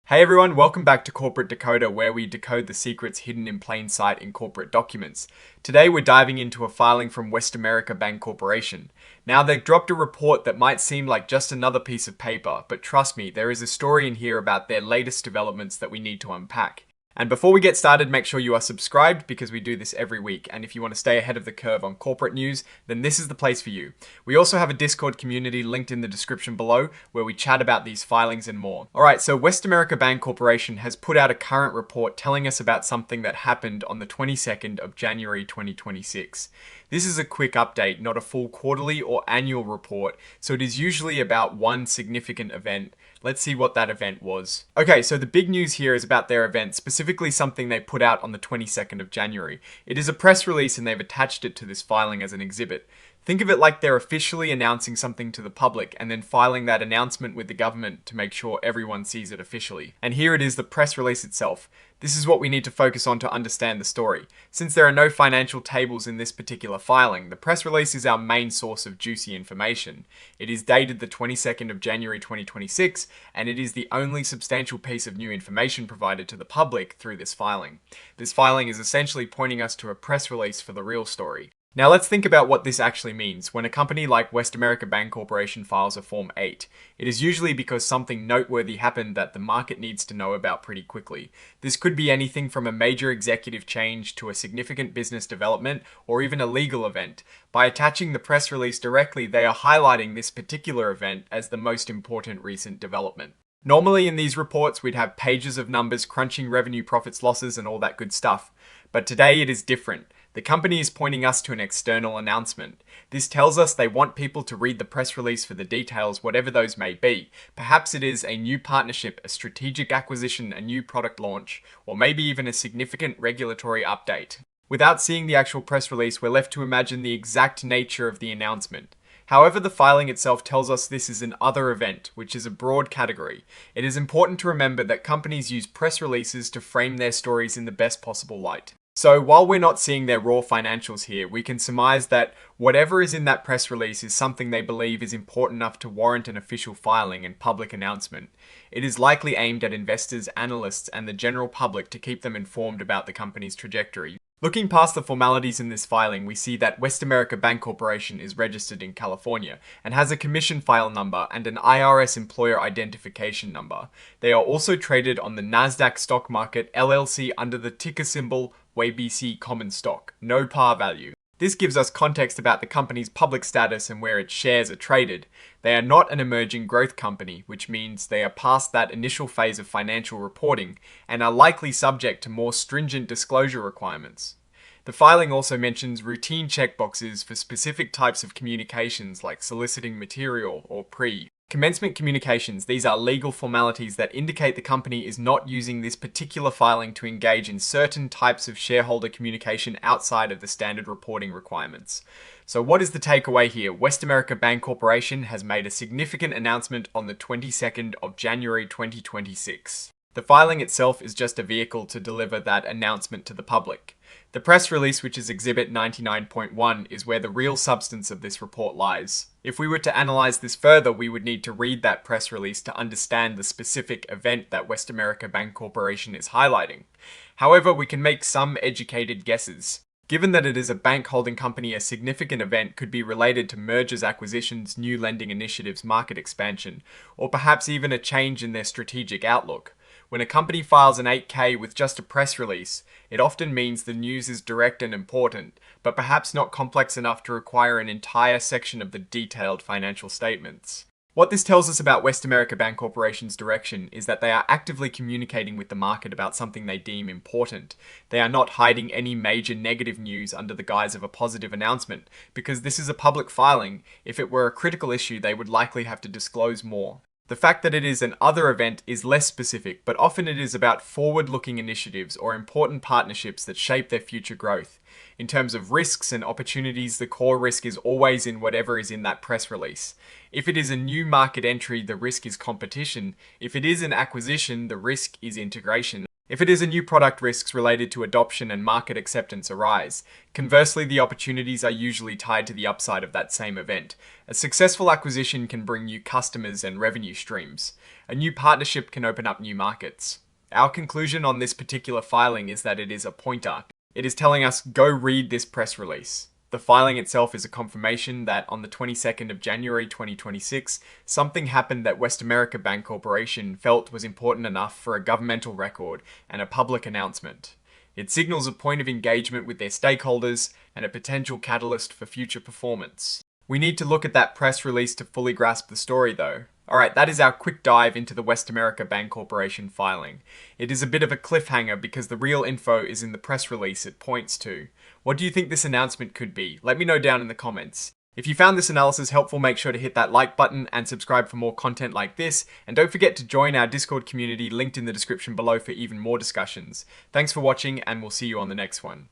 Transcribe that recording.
Hey everyone, welcome back to Corporate Decoder, where we decode the secrets hidden in plain sight in corporate documents. Today we're diving into a filing from WESTAMERICA Bancorporation. Now, they've dropped a report that might seem like just another piece of paper, but trust me, there is a story in here about their latest developments that we need to unpack. And before we get started, make sure you are subscribed because we do this every week. And if you want to stay ahead of the curve on corporate news, then this is the place for you. We also have a Discord community linked in the description below where we chat about these filings and more. Alright, so WESTAMERICA Bancorporation has put out a current report telling us about something that happened on the 22nd of January 2026. This is a quick update, not a full quarterly or annual report, so it is usually about one significant event. Let's see what that event was. Okay, so the big news here is about their event, specifically something they put out on the 22nd of January. It is a press release and they've attached it to this filing as an exhibit. Think of it like they're officially announcing something to the public and then filing that announcement with the government to make sure everyone sees it officially. And here it is, the press release itself. This is what we need to focus on to understand the story. Since there are no financial tables in this particular filing, the press release is our main source of juicy information. It is dated the 22nd of January 2026, and it is the only substantial piece of new information provided to the public through this filing. This filing is essentially pointing us to a press release for the real story. Now let's think about what this actually means. When a company like WESTAMERICA Bancorporation files a Form 8, it is usually because something noteworthy happened that the market needs to know about pretty quickly. This could be anything from a major executive change to a significant business development or even a legal event. By attaching the press release directly, they are highlighting this particular event as the most important recent development. Normally in these reports, we'd have pages of numbers crunching revenue, profits, losses, and all that good stuff. But today it is different. The company is pointing us to an external announcement. This tells us they want people to read the press release for the details, whatever those may be. Perhaps it is a new partnership, a strategic acquisition, a new product launch, or maybe even a significant regulatory update. Without seeing the actual press release, we're left to imagine the exact nature of the announcement. However, the filing itself tells us this is an other event, which is a broad category. It is important to remember that companies use press releases to frame their stories in the best possible light. So while we're not seeing their raw financials here, we can surmise that whatever is in that press release is something they believe is important enough to warrant an official filing and public announcement. It is likely aimed at investors, analysts, and the general public to keep them informed about the company's trajectory. Looking past the formalities in this filing, we see that WESTAMERICA Bancorporation is registered in California and has a commission file number and an IRS employer identification number. They are also traded on the NASDAQ stock market LLC under the ticker symbol WBC Common Stock, no par value. This gives us context about the company's public status and where its shares are traded. They are not an emerging growth company, which means they are past that initial phase of financial reporting and are likely subject to more stringent disclosure requirements. The filing also mentions routine checkboxes for specific types of communications like soliciting material or Commencement communications. These are legal formalities that indicate the company is not using this particular filing to engage in certain types of shareholder communication outside of the standard reporting requirements. So what is the takeaway here? WESTAMERICA Bancorporation has made a significant announcement on the 22nd of January 2026. The filing itself is just a vehicle to deliver that announcement to the public. The press release, which is Exhibit 99.1, is where the real substance of this report lies. If we were to analyze this further, we would need to read that press release to understand the specific event that WESTAMERICA Bancorporation is highlighting. However, we can make some educated guesses. Given that it is a bank holding company, a significant event could be related to mergers, acquisitions, new lending initiatives, market expansion, or perhaps even a change in their strategic outlook. When a company files an 8K with just a press release, it often means the news is direct and important, but perhaps not complex enough to require an entire section of the detailed financial statements. What this tells us about WESTAMERICA Bancorporation's direction is that they are actively communicating with the market about something they deem important. They are not hiding any major negative news under the guise of a positive announcement, because this is a public filing. If it were a critical issue, they would likely have to disclose more. The fact that it is an other event is less specific, but often it is about forward-looking initiatives or important partnerships that shape their future growth. In terms of risks and opportunities, the core risk is always in whatever is in that press release. If it is a new market entry, the risk is competition. If it is an acquisition, the risk is integration. If it is a new product, risks related to adoption and market acceptance arise. Conversely, the opportunities are usually tied to the upside of that same event. A successful acquisition can bring new customers and revenue streams. A new partnership can open up new markets. Our conclusion on this particular filing is that it is a pointer. It is telling us, go read this press release. The filing itself is a confirmation that on the 22nd of January 2026, something happened that WestAmerica Bancorporation felt was important enough for a governmental record and a public announcement. It signals a point of engagement with their stakeholders and a potential catalyst for future performance. We need to look at that press release to fully grasp the story though. Alright, that is our quick dive into the WestAmerica Bancorporation filing. It is a bit of a cliffhanger because the real info is in the press release it points to. What do you think this announcement could be? Let me know down in the comments. If you found this analysis helpful, make sure to hit that like button and subscribe for more content like this. And don't forget to join our Discord community linked in the description below for even more discussions. Thanks for watching, and we'll see you on the next one.